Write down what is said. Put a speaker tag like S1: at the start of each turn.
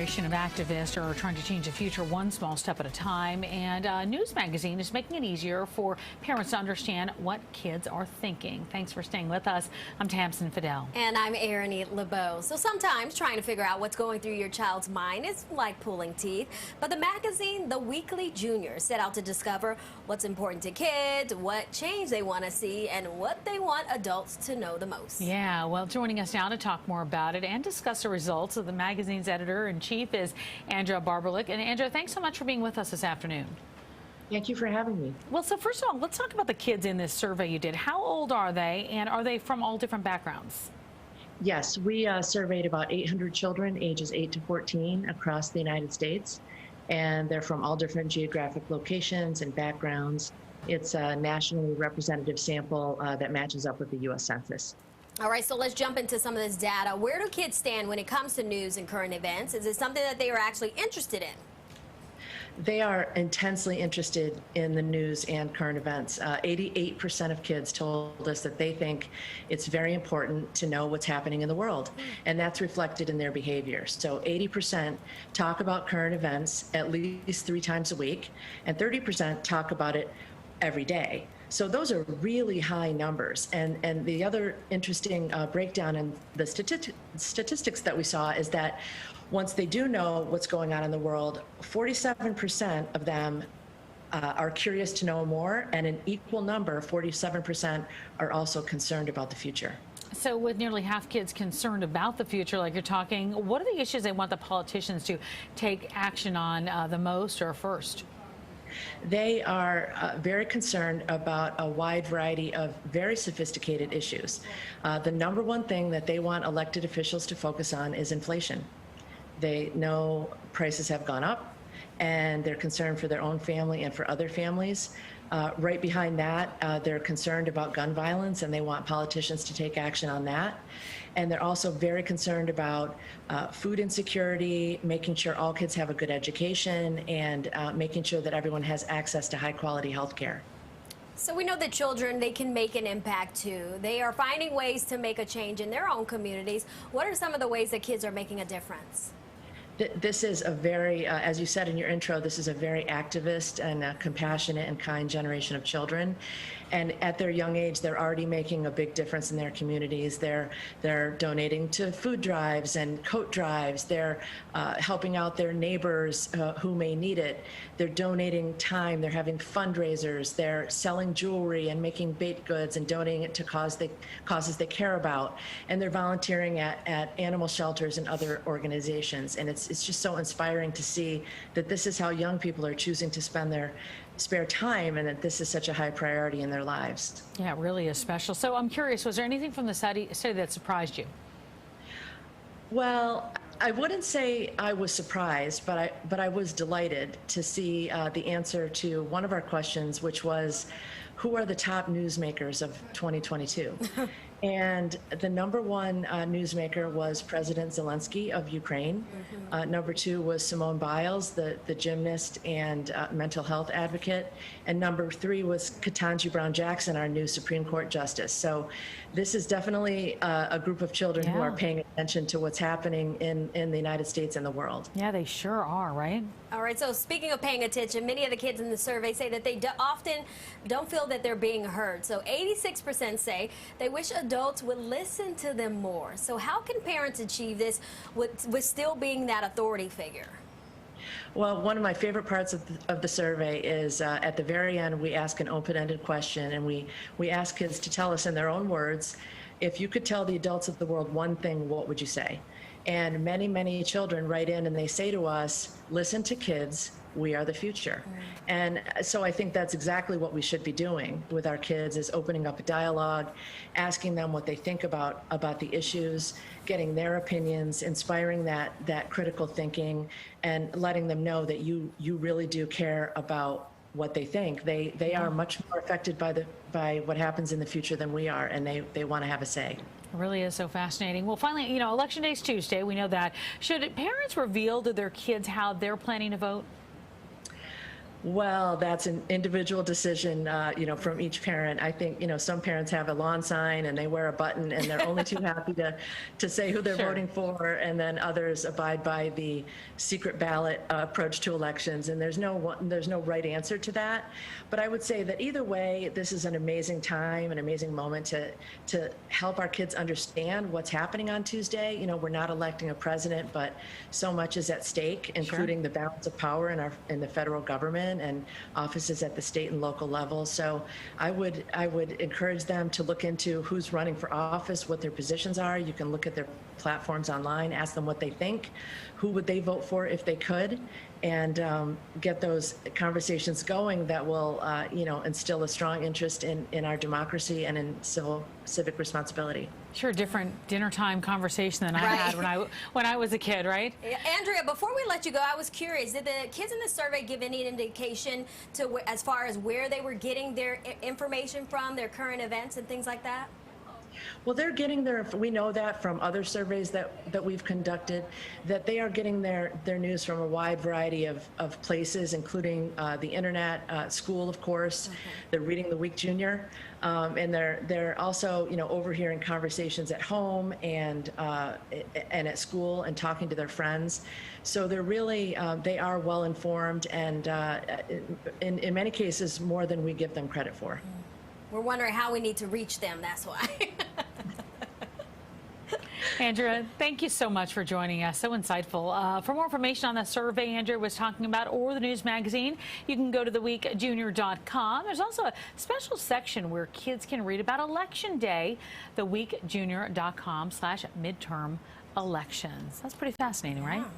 S1: generation of activists are trying to change the future one small step at a time, and News Magazine is making it easier for parents to understand what kids are thinking. Thanks for staying with us. I'm Tamsin Fidel.
S2: And I'm Erin LeBeau. So sometimes trying to figure out what's going through your child's mind is like pulling teeth. But the magazine, The Weekly Junior, set out to discover what's important to kids, what change they want to see, and what they want adults to know the most.
S1: Yeah, well, joining us now to talk more about it and discuss the results of the magazine's editor-in-chief is Andrea Barberlick. And Andrea, thanks so much for being with us this afternoon.
S3: Thank you for having me.
S1: Well, so first of all, let's talk about the kids in this survey you did. How old are they, and are they from all different backgrounds?
S3: Yes, we surveyed about 800 children ages 8 to 14 across the United States, and they're from all different geographic locations and backgrounds. It's a nationally representative sample that matches up with the U.S. Census.
S2: All right, so let's jump into some of this data. Where do kids stand when it comes to news and current events? Is it something that they are actually interested in?
S3: They are intensely interested in the news and current events. 88% of kids told us that they think it's very important to know what's happening in the world, and that's reflected in their behavior. So 80% talk about current events at least 3 times a week, and 30% talk about it every day. So those are really high numbers. And the other interesting breakdown in the statistics that we saw is that once they do know what's going on in the world, 47% of them are curious to know more, and an equal number, 47%, are also concerned about the future.
S1: So with nearly half kids concerned about the future, like you're talking, what are the issues they want the politicians to take action on the most or first?
S3: They are very concerned about a wide variety of very sophisticated issues. The number one thing that they want elected officials to focus on is inflation. They know prices have gone up, and they're concerned for their own family and for other families. Right behind that, they're concerned about gun violence, and they want politicians to take action on that. And they're also very concerned about food insecurity, making sure all kids have a good education, and making sure that everyone has access to high-quality health care.
S2: So we know that children, they can make an impact too. They are finding ways to make a change in their own communities. What are some of the ways that kids are making a difference?
S3: This is a very, as you said in your intro, this is a very activist and compassionate and kind generation of children. And at their young age, they're already making a big difference in their communities. They're donating to food drives and coat drives. They're helping out their neighbors who may need it. They're donating time. They're having fundraisers. They're selling jewelry and making baked goods and donating it to causes they care about. And they're volunteering at animal shelters and other organizations. And it's just so inspiring to see that this is how young people are choosing to spend their spare time, and that this is such a high priority in their lives.
S1: Yeah, it really is special. So I'm curious, was there anything from the study that surprised you?
S3: Well, I wouldn't say I was surprised, but I was delighted to see the answer to one of our questions, which was, who are the top newsmakers of 2022? And the number one newsmaker was President Zelensky of Ukraine. Number 2 was Simone Biles, the gymnast and mental health advocate. And number 3 was Ketanji Brown Jackson, our new Supreme Court Justice. So this is definitely a group of children who are paying attention to what's happening in the United States and the world.
S1: Yeah, they sure are, right?
S2: All right, so speaking of paying attention, many of the kids in the survey say that they often don't feel that they're being heard. So 86% say they wish adults would listen to them more. So how can parents achieve this with still being that authority figure?
S3: Well, one of my favorite parts of the survey is at the very end, we ask an open-ended question, and we ask kids to tell us in their own words, if you could tell the adults of the world one thing, what would you say? And many, many children write in and they say to us, listen to kids, we are the future. And so I think that's exactly what we should be doing with our kids, is opening up a dialogue, asking them what they think about the issues, getting their opinions, inspiring that critical thinking, and letting them know that you really do care about what they think. They are much more affected by what happens in the future than we are, and they want to have a say.
S1: It really is so fascinating. Well, finally, Election Day is Tuesday. We know that. Should parents reveal to their kids how they're planning to vote?
S3: Well, that's an individual decision, from each parent. I think, some parents have a lawn sign and they wear a button and they're only too happy to say who they're
S1: Sure.
S3: voting for, and then others abide by the secret ballot approach to elections. And there's no right answer to that. But I would say that either way, this is an amazing time, an amazing moment to help our kids understand what's happening on Tuesday. We're not electing a president, but so much is at stake, including the balance of power in the federal government and offices at the state and local level. So I would encourage them to look into who's running for office, what their positions are. You can look at their platforms online, ask them what they think, who would they vote for if they could, and get those conversations going that will, instill a strong interest in our democracy and in civic responsibility.
S1: Sure, different dinner time conversation than I had when I was a kid, right?
S2: Andrea, before we let you go, I was curious, did the kids in the survey give any indication to as far as where they were getting their information from, their current events and things like that?
S3: Well, they're getting we know that from other surveys that we've conducted, that they are getting their news from a wide variety of places, including the internet, school, of course. Okay. They're reading the Week Junior, and they're also, overhearing conversations at home and at school and talking to their friends. So they're really, they are well informed, and in many cases, more than we give them credit for.
S2: We're wondering how we need to reach them, that's why.
S1: Andrea, thank you so much for joining us. So insightful. For more information on the survey Andrea was talking about or the news magazine, you can go to theweekjunior.com. There's also a special section where kids can read about Election Day, theweekjunior.com/midterm elections. That's pretty fascinating, right?
S2: Yeah.